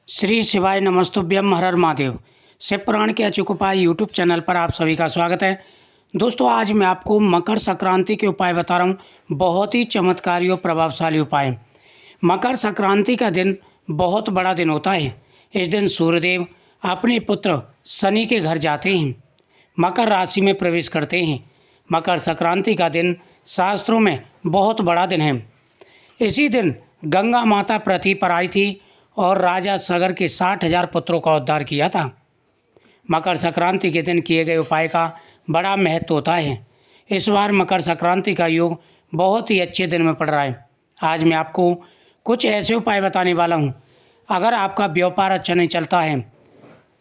श्री शिवाय नमस्तुभ्यम हर हर महादेव। शिव पुराण के अचूक उपाय यूट्यूब चैनल पर आप सभी का स्वागत है। दोस्तों, आज मैं आपको मकर संक्रांति के उपाय बता रहा हूँ। बहुत ही चमत्कारी और प्रभावशाली उपाय। मकर संक्रांति का दिन बहुत बड़ा दिन होता है। इस दिन सूर्यदेव अपने पुत्र शनि के घर जाते हैं, मकर राशि में प्रवेश करते हैं। मकर संक्रांति का दिन शास्त्रों में बहुत बड़ा दिन है। इसी दिन गंगा माता पृथ्वी पर आई थी और राजा सगर के 60,000 पुत्रों का उद्धार किया था। मकर संक्रांति के दिन किए गए उपाय का बड़ा महत्व होता है। इस बार मकर संक्रांति का योग बहुत ही अच्छे दिन में पड़ रहा है। आज मैं आपको कुछ ऐसे उपाय बताने वाला हूँ। अगर आपका व्यापार अच्छा नहीं चलता है,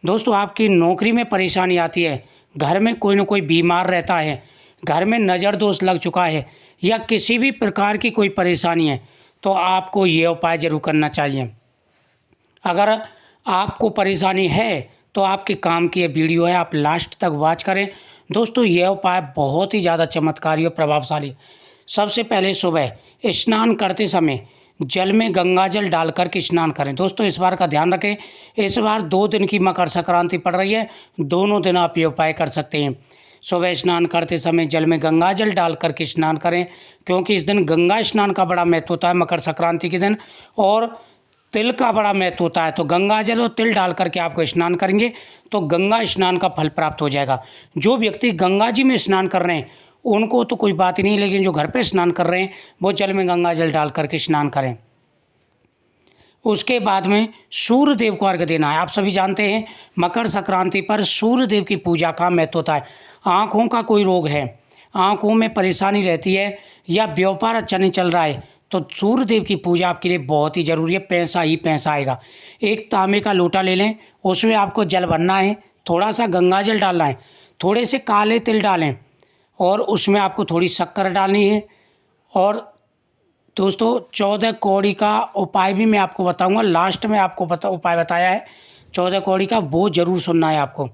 दोस्तों आपकी नौकरी में परेशानी आती है, घर में कोई ना कोई बीमार रहता है, घर में नज़र दोष लग चुका है या किसी भी प्रकार की कोई परेशानी है, तो आपको ये उपाय ज़रूर करना चाहिए। अगर आपको परेशानी है तो आपके काम की ये वीडियो है, आप लास्ट तक वॉच करें। दोस्तों, यह उपाय बहुत ही ज़्यादा चमत्कारी और प्रभावशाली। सबसे पहले सुबह स्नान करते समय जल में गंगा जल डाल करके स्नान करें। दोस्तों, इस बार का ध्यान रखें, इस बार 2 दिन की मकर संक्रांति पड़ रही है, दोनों दिन आप ये उपाय कर सकते हैं। सुबह स्नान करते समय जल में गंगा जल डाल करके स्नान करें, क्योंकि इस दिन गंगा स्नान का बड़ा महत्व होता है मकर संक्रांति के दिन, और तिल का बड़ा महत्व होता है। तो गंगा जल और तिल डाल करके आपको स्नान करेंगे तो गंगा स्नान का फल प्राप्त हो जाएगा। जो व्यक्ति गंगा जी में स्नान कर रहे हैं उनको तो कोई बात ही नहीं, लेकिन जो घर पे स्नान कर रहे हैं वो जल में गंगा जल डाल करके स्नान करें। उसके बाद में सूर्य देव को अर्घ्य देना है। आप सभी जानते हैं मकर संक्रांति पर सूर्य देव की पूजा का महत्व होता है। आँखों का कोई रोग है, आँखों में परेशानी रहती है या व्यापार अच्छा नहीं चल रहा है, तो सूर्य देव की पूजा आपके लिए बहुत ही ज़रूरी है। पैसा ही पैसा आएगा। एक तांबे का लोटा ले लें, उसमें आपको जल भरना है, थोड़ा सा गंगा जल डालना है, थोड़े से काले तिल डालें और उसमें आपको थोड़ी शक्कर डालनी है। और दोस्तों, 14 कौड़ी का उपाय भी मैं आपको बताऊंगा। लास्ट में आपको उपाय बताया है 14 कौड़ी का, वो ज़रूर सुनना है आपको।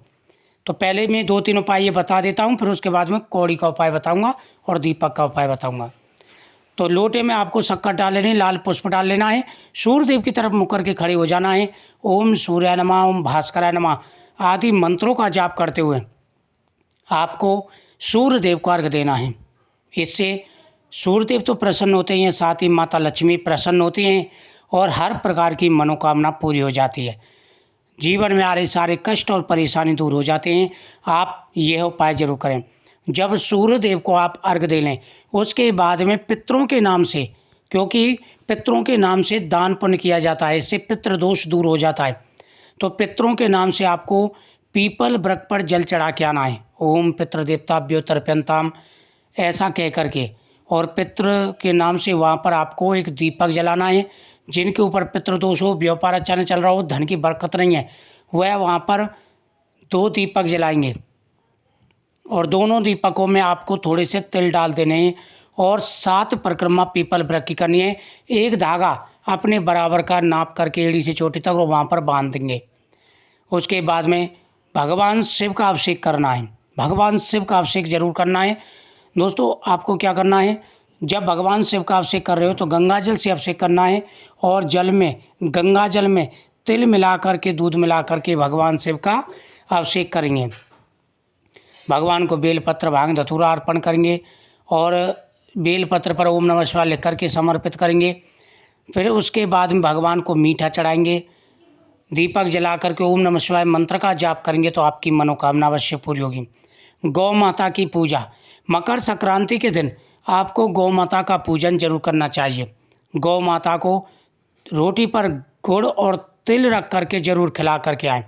तो पहले मैं 2-3 उपाय ये बता देता हूँ, फिर उसके बाद में कौड़ी का उपाय बताऊँगा और दीपक का उपाय बताऊँगा। तो लोटे में आपको शक्कर डाल लेनी, लाल पुष्प डाल लेना है, सूर्य देव की तरफ मुख करके खड़े हो जाना है। ओम सूर्याय नमः, ओम भास्कराय नमः आदि मंत्रों का जाप करते हुए आपको सूर्य देव को अर्घ्य देना है। इससे सूर्य देव तो प्रसन्न होते हैं, साथ ही माता लक्ष्मी प्रसन्न होती हैं और हर प्रकार की मनोकामना पूरी हो जाती है। जीवन में आ रहे सारे कष्ट और परेशानी दूर हो जाते हैं। आप यह उपाय जरूर करें। जब सूर्य देव को आप अर्घ्य दे लें, उसके बाद में पितरों के नाम से, क्योंकि पितरों के नाम से दान पुण्य किया जाता है, इससे पितृदोष दूर हो जाता है। तो पितरों के नाम से आपको पीपल वृक्ष पर जल चढ़ा के आना है। ओम पितृदेवताभ्यो तर्पयन्ताम ऐसा कह करके, और पितृ के नाम से वहाँ पर आपको एक दीपक जलाना है। जिनके ऊपर पितृदोष हो, व्यापार अच्छा नहीं चल रहा हो, धन की बरकत नहीं है, वह वहाँ पर 2 दीपक जलाएंगे और दोनों दीपकों में आपको थोड़े से तिल डाल देने हैं और 7 परिक्रमा पीपल वृक्ष की करनी है। एक धागा अपने बराबर का नाप करके एड़ी से चोटी तक और वहाँ पर बांध देंगे। उसके बाद में भगवान शिव का अभिषेक करना है। भगवान शिव का अभिषेक जरूर करना है। दोस्तों, आपको क्या करना है, जब भगवान शिव का अभिषेक कर रहे हो तो गंगा जल से अभिषेक करना है और जल में, गंगा जल में तिल मिला करके, दूध मिला करके भगवान शिव का अभिषेक करेंगे। भगवान को बेलपत्र भांग धतूरा अर्पण करेंगे और बेलपत्र पर ओम नमः शिवाय लिख करके समर्पित करेंगे। फिर उसके बाद में भगवान को मीठा चढ़ाएंगे। दीपक जला करके ओम नमः शिवाय मंत्र का जाप करेंगे तो आपकी मनोकामना अवश्य पूरी होगी। गौ माता की पूजा। मकर संक्रांति के दिन आपको गौ माता का पूजन जरूर करना चाहिए। गौ माता को रोटी पर गुड़ और तिल रख करके जरूर खिला करके आएँ,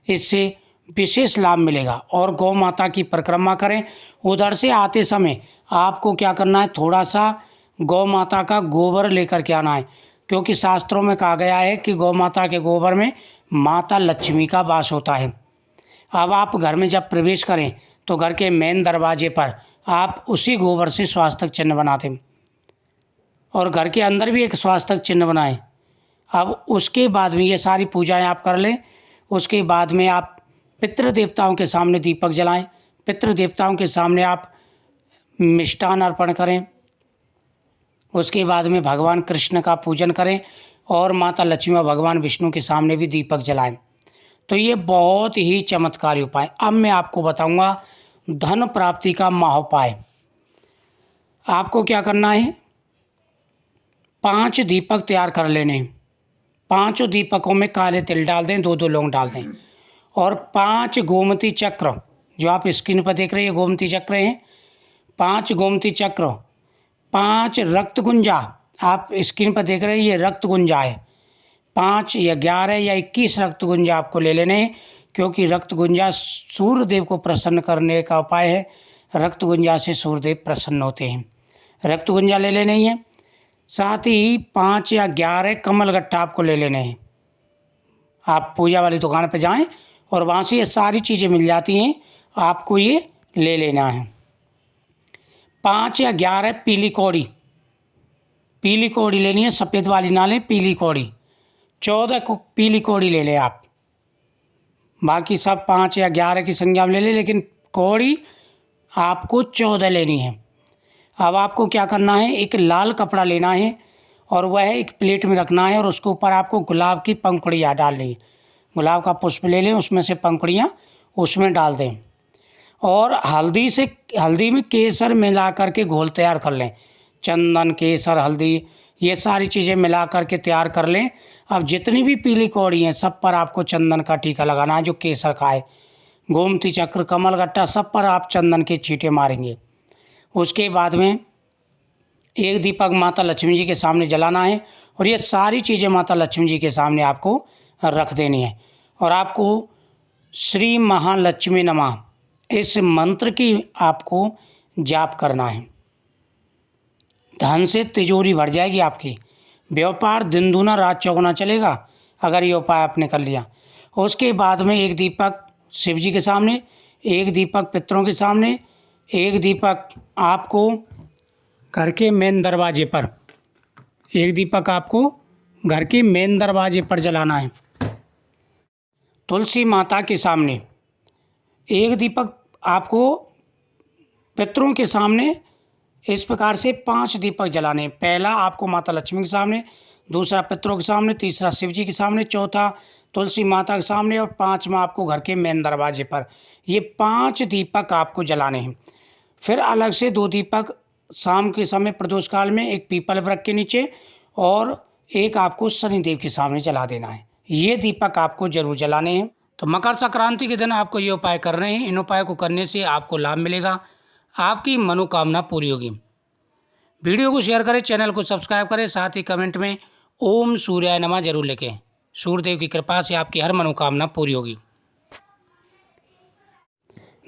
इससे विशेष लाभ मिलेगा। और गौ माता की परिक्रमा करें। उधर से आते समय आपको क्या करना है, थोड़ा सा गौ माता का गोबर लेकर के आना है, क्योंकि शास्त्रों में कहा गया है कि गौ माता के गोबर में माता लक्ष्मी का वास होता है। अब आप घर में जब प्रवेश करें तो घर के मेन दरवाजे पर आप उसी गोबर से स्वास्थ्य चिन्ह बना दें और घर के अंदर भी एक स्वास्थ्य चिन्ह बनाएं। अब उसके बाद में ये सारी पूजाएं आप कर लें। उसके बाद में आप पितृ देवताओं के सामने दीपक जलाएं। पितृ देवताओं के सामने आप मिष्टान अर्पण करें। उसके बाद में भगवान कृष्ण का पूजन करें और माता लक्ष्मी व भगवान विष्णु के सामने भी दीपक जलाएं। तो ये बहुत ही चमत्कारी उपाय। अब मैं आपको बताऊंगा धन प्राप्ति का महाउपाय। आपको क्या करना है, 5 दीपक तैयार कर लेने हैं। 5 दीपकों में काले तिल डाल दें, 2-2 लौंग डाल दें, और 5 गोमती चक्र, जो आप स्क्रीन पर देख रहे हैं गोमती चक्र हैं, 5 गोमती चक्र, 5 रक्त गुंजा, आप स्क्रीन पर देख रहे हैं ये रक्त गुंजा है, 5 या 11 या 21 रक्त गुंजा आपको ले लेने हैं, क्योंकि रक्त गुंजा सूर्य देव को प्रसन्न करने का उपाय है। रक्त गुंजा से सूर्य देव प्रसन्न होते हैं। रक्त गुंजा ले लेने ही है। साथ ही 5 या 11 कमल गट्टा आपको ले लेने हैं। आप पूजा वाली दुकान पर जाएं और वहाँ से ये सारी चीज़ें मिल जाती हैं, आपको ये ले लेना है। 5 या 11 पीली कौड़ी, पीली कौड़ी लेनी है, सफ़ेद वाली ना लें, पीली कौड़ी। 14 को पीली कौड़ी ले लें आप। बाकी सब 5 या 11 की संख्या में ले लें, लेकिन कौड़ी आपको 14 लेनी है। अब आपको क्या करना है, एक लाल कपड़ा लेना है और वह एक प्लेट में रखना है, और उसके ऊपर आपको गुलाब की पंखुड़ियाँ डालनी है। गुलाब का पुष्प ले लें, उसमें से पंखुड़ियाँ उसमें डाल दें, और हल्दी में केसर मिला करके घोल तैयार कर लें। चंदन, केसर, हल्दी, ये सारी चीज़ें मिला करके तैयार कर लें। अब जितनी भी पीली कौड़ी हैं सब पर आपको चंदन का टीका लगाना है, जो केसर खाए, गोमती चक्र, कमल गट्टा, सब पर आप चंदन के छींटे मारेंगे। उसके बाद में एक दीपक माता लक्ष्मी जी के सामने जलाना है, और ये सारी चीज़ें माता लक्ष्मी जी के सामने आपको रख देनी है। और आपको श्री महालक्ष्मी नमः इस मंत्र की आपको जाप करना है। धन से तिजोरी भर जाएगी आपकी, व्यापार दिन दूना रात चौगुना चलेगा अगर ये उपाय आपने कर लिया। उसके बाद में एक दीपक शिव जी के सामने, एक दीपक पितरों के सामने, एक दीपक आपको घर के मेन दरवाजे पर, एक दीपक आपको घर के मेन दरवाजे पर जलाना है। तुलसी माता के सामने एक दीपक आपको पितरों के सामने, इस प्रकार से 5 दीपक जलाने हैं। पहला आपको माता लक्ष्मी के सामने, दूसरा पितरों के सामने, तीसरा शिव जी के सामने, चौथा तुलसी माता के सामने, और 5वां आपको घर के मेन दरवाजे पर। ये 5 दीपक आपको जलाने हैं। फिर अलग से 2 दीपक शाम के समय प्रदोष काल में एक पीपल वृक्ष के नीचे, और एक आपको शनिदेव के सामने जला देना है। ये दीपक आपको जरूर जलाने हैं। तो मकर संक्रांति के दिन आपको ये उपाय करने हैं। इन उपाय को करने से आपको लाभ मिलेगा, आपकी मनोकामना पूरी होगी। वीडियो को शेयर करें, चैनल को सब्सक्राइब करें, साथ ही कमेंट में ओम सूर्याय नमः जरूर लिखें। सूर्यदेव की कृपा से आपकी हर मनोकामना पूरी होगी।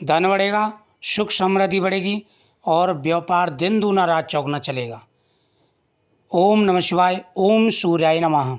धन बढ़ेगा, सुख समृद्धि बढ़ेगी, और व्यापार दिन दूना रात चौगुना चलेगा। ओम नमः शिवाय, ओम सूर्याय नमः।